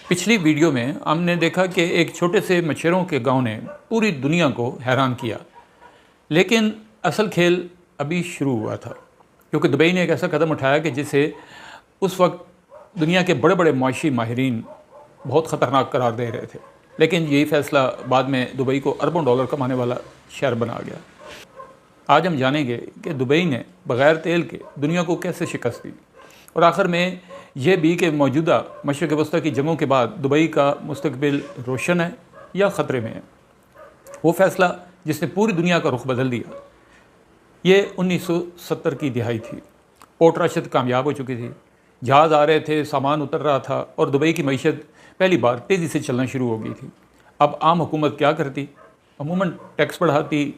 پچھلی ویڈیو میں ہم نے دیکھا کہ ایک چھوٹے سے مچھروں کے گاؤں نے پوری دنیا کو حیران کیا، لیکن اصل کھیل ابھی شروع ہوا تھا، کیونکہ دبئی نے ایک ایسا قدم اٹھایا کہ جسے اس وقت دنیا کے بڑے بڑے معاشی ماہرین بہت خطرناک قرار دے رہے تھے، لیکن یہی فیصلہ بعد میں دبئی کو اربوں ڈالر کمانے والا شہر بنا گیا۔ آج ہم جانیں گے کہ دبئی نے بغیر تیل کے دنیا کو کیسے شکست دی، اور آخر میں یہ بھی کہ موجودہ مشرق وسطیٰ کی جنگوں کے بعد دبئی کا مستقبل روشن ہے یا خطرے میں ہے۔ وہ فیصلہ جس نے پوری دنیا کا رخ بدل دیا، یہ 1970 کی دہائی تھی۔ پورٹ راشد کامیاب ہو چکی تھی، جہاز آ رہے تھے، سامان اتر رہا تھا، اور دبئی کی معیشت پہلی بار تیزی سے چلنا شروع ہو گئی تھی۔ اب عام حکومت کیا کرتی؟ عموماً ٹیکس بڑھاتی،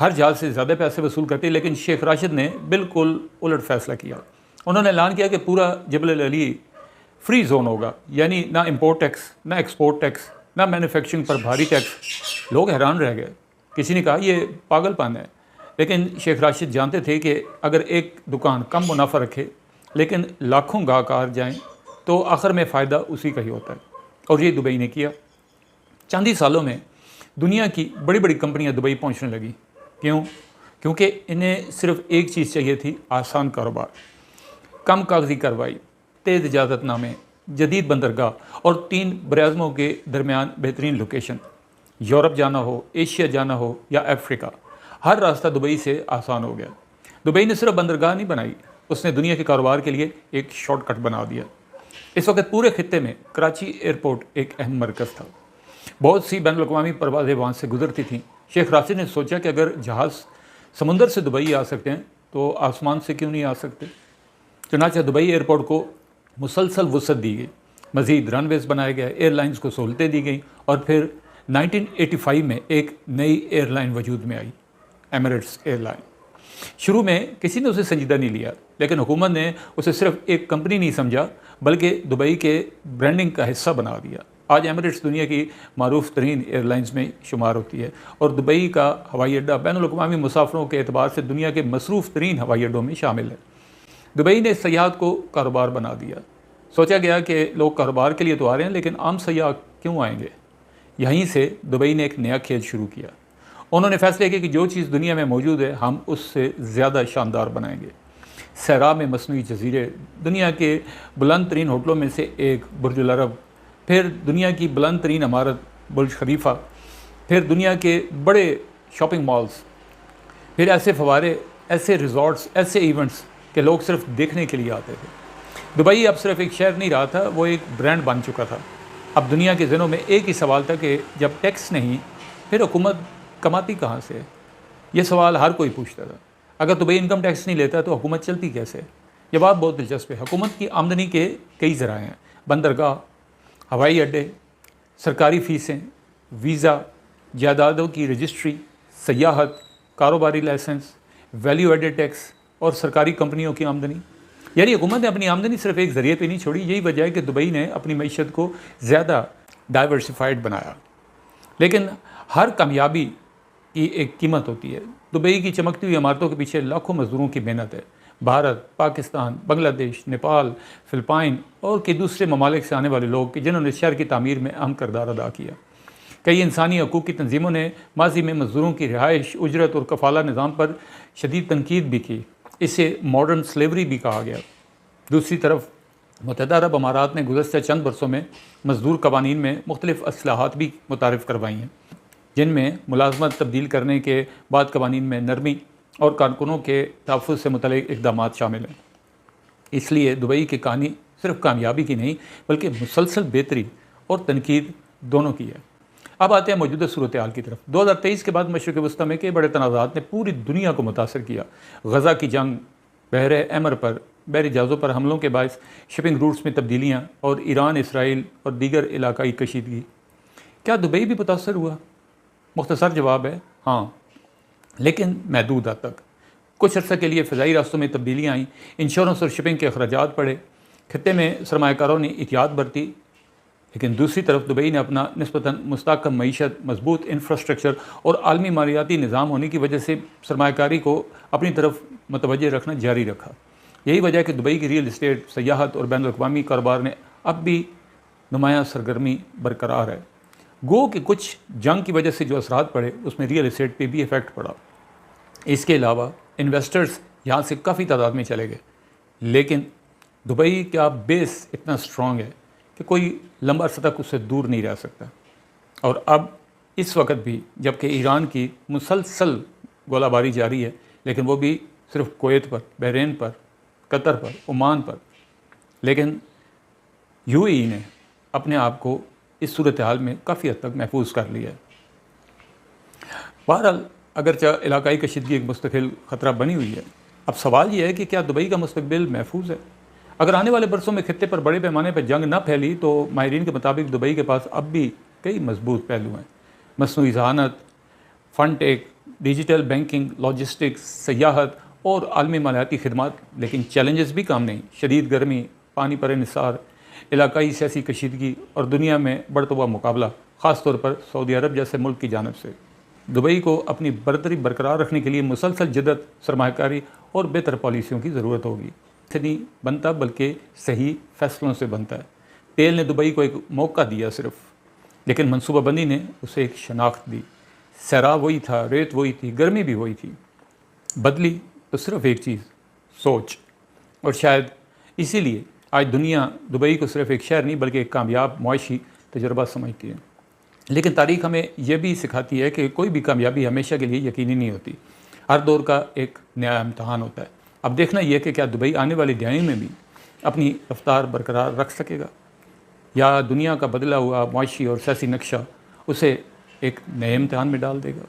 ہر جہاز سے زیادہ پیسے وصول کرتی، لیکن شیخ راشد نے بالکل الٹ فیصلہ کیا۔ انہوں نے اعلان کیا کہ پورا جبل العلی فری زون ہوگا، یعنی نہ امپورٹ ٹیکس، نہ ایکسپورٹ ٹیکس، نہ مینوفیکچرنگ پر بھاری ٹیکس۔ لوگ حیران رہ گئے، کسی نے کہا یہ پاگل پن ہے، لیکن شیخ راشد جانتے تھے کہ اگر ایک دکان کم منافع رکھے لیکن لاکھوں گاہک آ جائیں تو آخر میں فائدہ اسی کا ہی ہوتا ہے، اور یہ دبئی نے کیا۔ چند ہی سالوں میں دنیا کی بڑی بڑی کمپنیاں دبئی پہنچنے لگیں۔ کیوں؟ کیونکہ انہیں صرف ایک چیز چاہیے تھی، آسان کاروبار، کم کاغذی کارروائی، تیز اجازت نامے، جدید بندرگاہ، اور 3 براعظموں کے درمیان بہترین لوکیشن۔ یورپ جانا ہو، ایشیا جانا ہو یا افریقہ، ہر راستہ دبئی سے آسان ہو گیا۔ دبئی نے صرف بندرگاہ نہیں بنائی، اس نے دنیا کے کاروبار کے لیے ایک شارٹ کٹ بنا دیا۔ اس وقت پورے خطے میں کراچی ایئرپورٹ ایک اہم مرکز تھا، بہت سی بین الاقوامی پروازیں وہاں سے گزرتی تھیں۔ شیخ راشد نے سوچا کہ اگر جہاز سمندر سے دبئی آ سکتے ہیں تو آسمان سے کیوں نہیں آ سکتے؟ چنانچہ دبئی ایئرپورٹ کو مسلسل وسعت دی گئی، مزید رن ویز بنائے گئے، ایئر لائنز کو سہولتیں دی گئیں، اور پھر 1985 میں ایک نئی ایئر لائن وجود میں آئی، ایمریٹس ایئر لائن۔ شروع میں کسی نے اسے سنجیدہ نہیں لیا، لیکن حکومت نے اسے صرف ایک کمپنی نہیں سمجھا بلکہ دبئی کے برانڈنگ کا حصہ بنا دیا۔ آج ایمریٹس دنیا کی معروف ترین ایئر لائنز میں شمار ہوتی ہے، اور دبئی کا ہوائی اڈہ بین الاقوامی مسافروں کے اعتبار سے دنیا کے مصروف ترین ہوائی اڈوں میں شامل ہے۔ دبئی نے سیاحت کو کاروبار بنا دیا۔ سوچا گیا کہ لوگ کاروبار کے لیے تو آ رہے ہیں، لیکن عام سیاح کیوں آئیں گے؟ یہیں سے دبئی نے ایک نیا کھیل شروع کیا۔ انہوں نے فیصلہ کیا کہ جو چیز دنیا میں موجود ہے ہم اس سے زیادہ شاندار بنائیں گے۔ صحرا میں مصنوعی جزیرے، دنیا کے بلند ترین ہوٹلوں میں سے ایک برج العرب، پھر دنیا کی بلند ترین عمارت برج خلیفہ، پھر دنیا کے بڑے شاپنگ مالز، پھر ایسے فوارے، ایسے ریزورٹس، ایسے ایونٹس کہ لوگ صرف دیکھنے کے لیے آتے تھے۔ دبئی اب صرف ایک شہر نہیں رہا تھا، وہ ایک برانڈ بن چکا تھا۔ اب دنیا کے ذہنوں میں ایک ہی سوال تھا کہ جب ٹیکس نہیں، پھر حکومت کماتی کہاں سے؟ یہ سوال ہر کوئی پوچھتا تھا۔ اگر دبئی انکم ٹیکس نہیں لیتا تو حکومت چلتی کیسے؟ یہ بات بہت دلچسپ ہے۔ حکومت کی آمدنی کے کئی ذرائع ہیں: بندرگاہ، ہوائی اڈے، سرکاری فیسیں، ویزا، جائیدادوں کی رجسٹری، سیاحت، کاروباری لائسنس، ویلیو ایڈڈ ٹیکس، اور سرکاری کمپنیوں کی آمدنی۔ یعنی حکومت نے اپنی آمدنی صرف ایک ذریعے پہ نہیں چھوڑی۔ یہی وجہ ہے کہ دبئی نے اپنی معیشت کو زیادہ ڈائیورسفائڈ بنایا۔ لیکن ہر کامیابی کی ایک قیمت ہوتی ہے۔ دبئی کی چمکتی ہوئی عمارتوں کے پیچھے لاکھوں مزدوروں کی محنت ہے۔ بھارت، پاکستان، بنگلہ دیش، نیپال، فلپائن اور کئی دوسرے ممالک سے آنے والے لوگ جنہوں نے شہر کی تعمیر میں اہم کردار ادا کیا۔ کئی انسانی حقوق کی تنظیموں نے ماضی میں مزدوروں کی رہائش، اجرت اور کفالہ نظام پر شدید تنقید بھی کی۔ اسے ماڈرن سلیوری بھی کہا گیا۔ دوسری طرف متحدہ عرب امارات نے گزشتہ چند برسوں میں مزدور قوانین میں مختلف اصلاحات بھی متعارف کروائی ہیں، جن میں ملازمت تبدیل کرنے کے بعد قوانین میں نرمی اور کارکنوں کے تحفظ سے متعلق اقدامات شامل ہیں۔ اس لیے دبئی کی کہانی صرف کامیابی کی نہیں بلکہ مسلسل بہتری اور تنقید دونوں کی ہے۔ اب آتے ہیں موجودہ صورتحال کی طرف۔ 2023 کے بعد مشرق وسطیٰ میں کئی بڑے تنازعات نے پوری دنیا کو متاثر کیا۔ غزہ کی جنگ، بحر احمر پر بحری جہازوں پر حملوں کے باعث شپنگ روٹس میں تبدیلیاں، اور ایران، اسرائیل اور دیگر علاقائی کشیدگی۔ کیا دبئی بھی متاثر ہوا؟ مختصر جواب ہے ہاں، لیکن محدود حد تک۔ کچھ عرصہ کے لیے فضائی راستوں میں تبدیلیاں آئیں، انشورنس اور شپنگ کے اخراجات بڑھے، خطے میں سرمایہ کاروں نے احتیاط برتی، لیکن دوسری طرف دبئی نے اپنا نسبتاً مستحکم معیشت، مضبوط انفراسٹرکچر اور عالمی مالیاتی نظام ہونے کی وجہ سے سرمایہ کاری کو اپنی طرف متوجہ رکھنا جاری رکھا۔ یہی وجہ ہے کہ دبئی کی ریئل اسٹیٹ، سیاحت اور بین الاقوامی کاروبار نے اب بھی نمایاں سرگرمی برقرار ہے۔ گو کہ کچھ جنگ کی وجہ سے جو اثرات پڑے اس میں ریئل اسٹیٹ پہ بھی افیکٹ پڑا۔ اس کے علاوہ انویسٹرز یہاں سے کافی تعداد میں چلے گئے، لیکن دبئی کا بیس اتنا اسٹرانگ ہے کہ کوئی لمبا عرصہ تک اس سے دور نہیں رہ سکتا۔ اور اب اس وقت بھی جب کہ ایران کی مسلسل گولہ باری جاری ہے، لیکن وہ بھی صرف کویت پر، بحرین پر، قطر پر، عمان پر، لیکن یو اے ای نے اپنے آپ کو اس صورتحال میں کافی حد تک محفوظ کر لیا ہے۔ بہرحال اگرچہ علاقائی کشیدگی ایک مستقل خطرہ بنی ہوئی ہے، اب سوال یہ ہے کہ کیا دبئی کا مستقبل محفوظ ہے؟ اگر آنے والے برسوں میں خطے پر بڑے پیمانے پر جنگ نہ پھیلی تو ماہرین کے مطابق دبئی کے پاس اب بھی کئی مضبوط پہلو ہیں۔ مصنوعی ذہانت، فن ٹیک، ڈیجیٹل بینکنگ، لاجسٹکس، سیاحت اور عالمی مالیاتی خدمات، لیکن چیلنجز بھی کم نہیں۔ شدید گرمی، پانی پر انحصار، علاقائی سیاسی کشیدگی اور دنیا میں بڑھتا ہوا مقابلہ، خاص طور پر سعودی عرب جیسے ملک کی جانب سے۔ دبئی کو اپنی برتری برقرار رکھنے کے لیے مسلسل جدت، سرمایہ کاری اور بہتر پالیسیوں کی ضرورت ہوگی۔ سے نہیں بنتا بلکہ صحیح فیصلوں سے بنتا ہے۔ تیل نے دبئی کو ایک موقع دیا صرف، لیکن منصوبہ بندی نے اسے ایک شناخت دی۔ سیراب وہی تھا، ریت وہی تھی، گرمی بھی وہی تھی، بدلی تو صرف ایک چیز، سوچ۔ اور شاید اسی لیے آج دنیا دبئی کو صرف ایک شہر نہیں بلکہ ایک کامیاب معاشی تجربہ سمجھتی ہے۔ لیکن تاریخ ہمیں یہ بھی سکھاتی ہے کہ کوئی بھی کامیابی ہمیشہ کے لیے یقینی نہیں ہوتی، ہر دور کا ایک نیا امتحان ہوتا ہے۔ اب دیکھنا یہ کہ کیا دبئی آنے والی دہائیوں میں بھی اپنی رفتار برقرار رکھ سکے گا، یا دنیا کا بدلا ہوا معاشی اور سیاسی نقشہ اسے ایک نئے امتحان میں ڈال دے گا۔